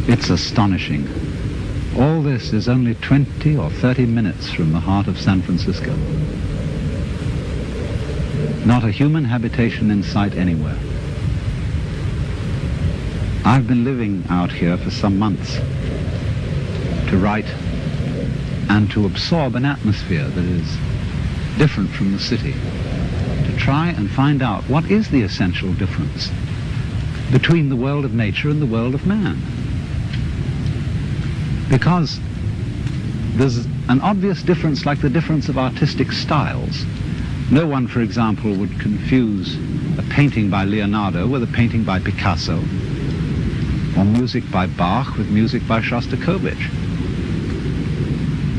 It's astonishing. All this is only 20 or 30 minutes from the heart of San Francisco. Not a human habitation in sight anywhere. I've been living out here for some months to write and to absorb an atmosphere that is different from the city, to try and find out what is the essential difference between the world of nature and the world of man. Because there's an obvious difference, like the difference of artistic styles. No one, for example, would confuse a painting by Leonardo with a painting by Picasso, or music by Bach with music by Shostakovich.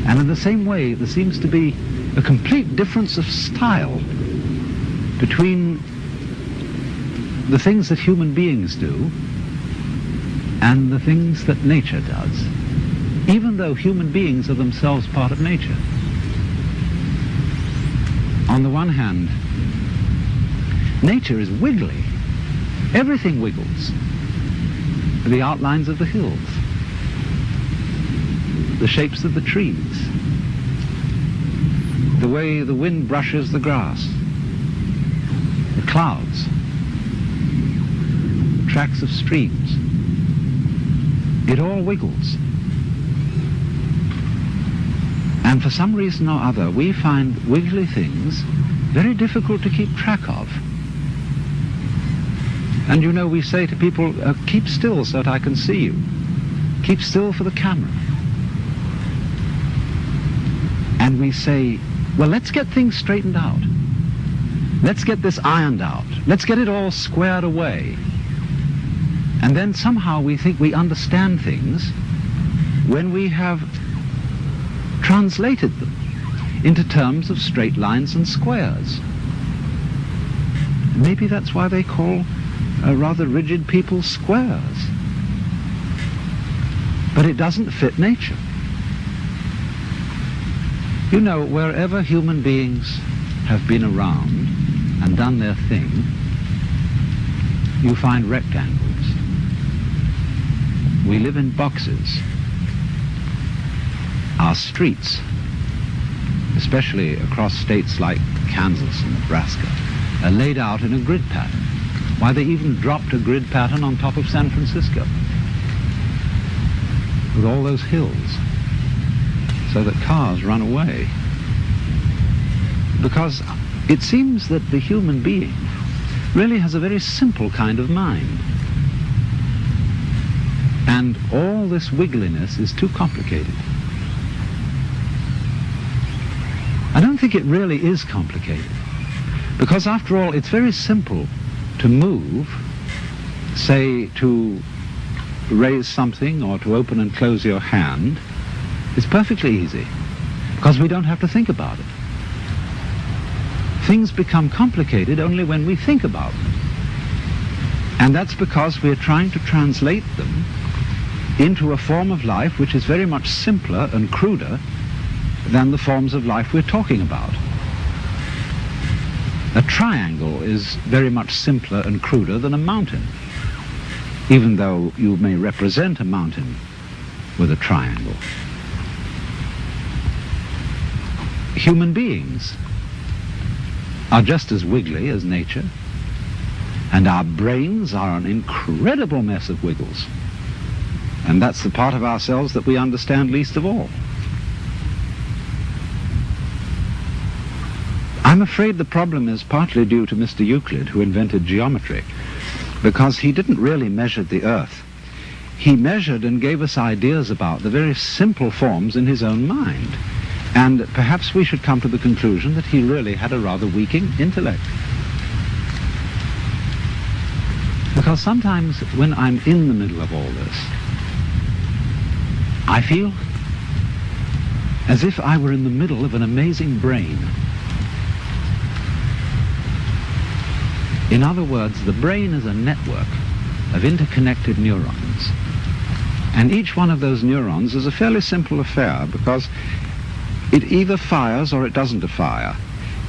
And in the same way, there seems to be a complete difference of style between the things that human beings do and the things that nature does, even though human beings are themselves part of nature. On the one hand, nature is wiggly. Everything wiggles. The outlines of the hills, the shapes of the trees, the way the wind brushes the grass, the clouds, tracks of streams. It all wiggles. And for some reason or other, we find wiggly things very difficult to keep track of. And you know, we say to people, keep still so that I can see you. Keep still for the camera. And we say, well, let's get things straightened out. Let's get this ironed out. Let's get it all squared away. And then somehow we think we understand things when we have translated them into terms of straight lines and squares. Maybe that's why they call rather rigid people squares. But it doesn't fit nature. You know, wherever human beings have been around and done their thing, you find rectangles. We live in boxes. Our streets, especially across states like Kansas and Nebraska, are laid out in a grid pattern. Why, they even dropped a grid pattern on top of San Francisco with all those hills so that cars run away. Because it seems that the human being really has a very simple kind of mind. And all this wiggliness is too complicated. I don't think it really is complicated. Because after all, it's very simple to move, say to raise something or to open and close your hand. It's perfectly easy, because we don't have to think about it. Things become complicated only when we think about them. And that's because we're trying to translate them into a form of life which is very much simpler and cruder than the forms of life we're talking about. A triangle is very much simpler and cruder than a mountain, even though you may represent a mountain with a triangle. Human beings are just as wiggly as nature, and our brains are an incredible mess of wiggles. And that's the part of ourselves that we understand least of all. I'm afraid the problem is partly due to Mr. Euclid, who invented geometry, because he didn't really measure the earth. He measured and gave us ideas about the very simple forms in his own mind. And perhaps we should come to the conclusion that he really had a rather weak intellect. Because sometimes when I'm in the middle of all this, I feel as if I were in the middle of an amazing brain. In other words, the brain is a network of interconnected neurons. And each one of those neurons is a fairly simple affair, because it either fires or it doesn't fire.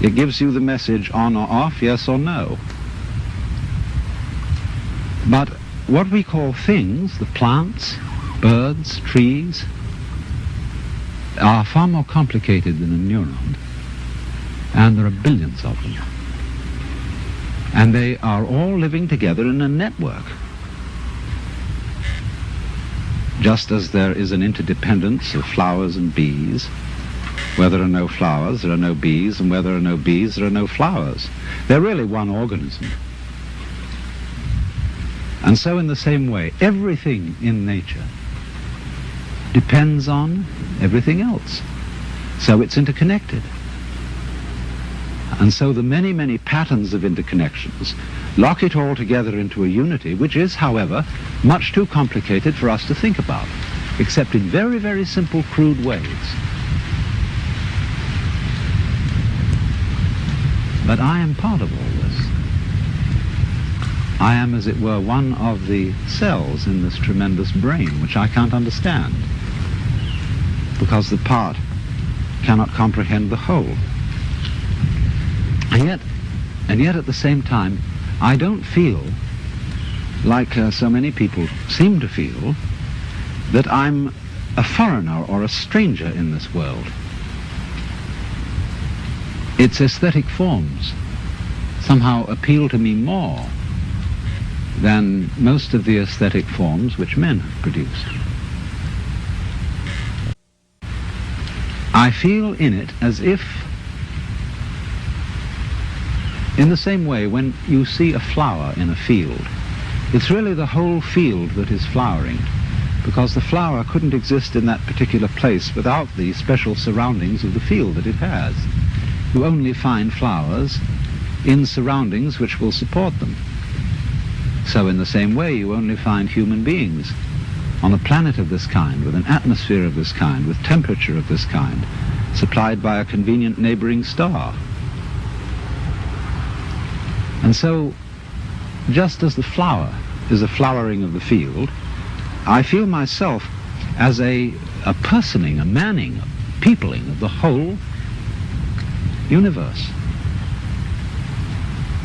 It gives you the message on or off, yes or no. But what we call things, the plants, birds, trees, are far more complicated than a neuron, and there are billions of them. And they are all living together in a network. Just as there is an interdependence of flowers and bees, where there are no flowers, there are no bees, and where there are no bees, there are no flowers. They're really one organism. And so in the same way, everything in nature depends on everything else. So it's interconnected. And so the many, many patterns of interconnections lock it all together into a unity, which is, however, much too complicated for us to think about, except in very, very simple, crude ways. But I am part of all this. I am, as it were, one of the cells in this tremendous brain, which I can't understand, because the part cannot comprehend the whole. And yet at the same time, I don't feel, like so many people seem to feel, that I'm a foreigner or a stranger in this world. Its aesthetic forms somehow appeal to me more than most of the aesthetic forms which men have produced. I feel in it as if, in the same way, when you see a flower in a field, it's really the whole field that is flowering, because the flower couldn't exist in that particular place without the special surroundings of the field that it has. You only find flowers in surroundings which will support them. So in the same way, you only find human beings on a planet of this kind, with an atmosphere of this kind, with temperature of this kind, supplied by a convenient neighboring star. And so, just as the flower is a flowering of the field, I feel myself as a personing, a manning, a peopling of the whole universe.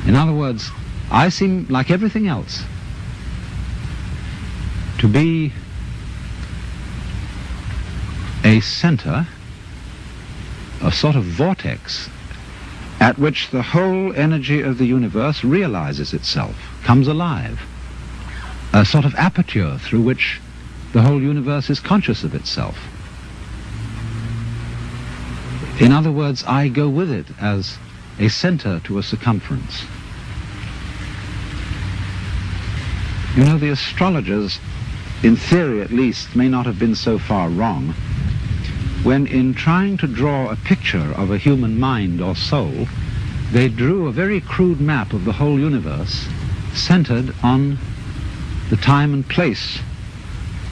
In other words, I seem, like everything else, to be a center, a sort of vortex, at which the whole energy of the universe realizes itself, comes alive. A sort of aperture through which the whole universe is conscious of itself. In other words, I go with it as a center to a circumference. You know, the astrologers, in theory at least, may not have been so far wrong when, in trying to draw a picture of a human mind or soul, they drew a very crude map of the whole universe centered on the time and place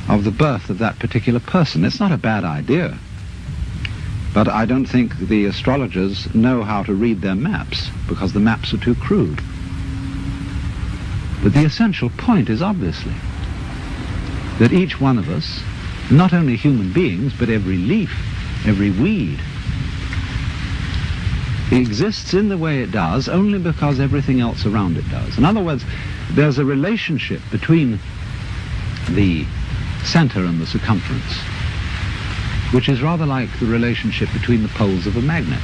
of the birth of that particular person. It's not a bad idea, but I don't think the astrologers know how to read their maps, because the maps are too crude. But the essential point is obviously that each one of us, not only human beings, but every leaf, every weed, exists in the way it does only because everything else around it does. In other words, there's a relationship between the center and the circumference, which is rather like the relationship between the poles of a magnet.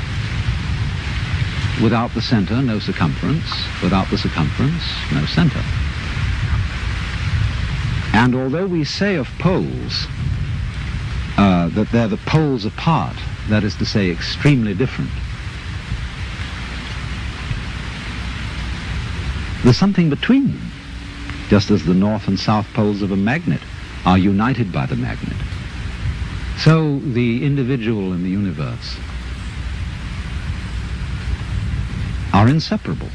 Without the center, no circumference. Without the circumference, no center. And although we say of poles that they're the poles apart, that is to say, extremely different, there's something between them, just as the north and south poles of a magnet are united by the magnet. So the individual and the universe are inseparable.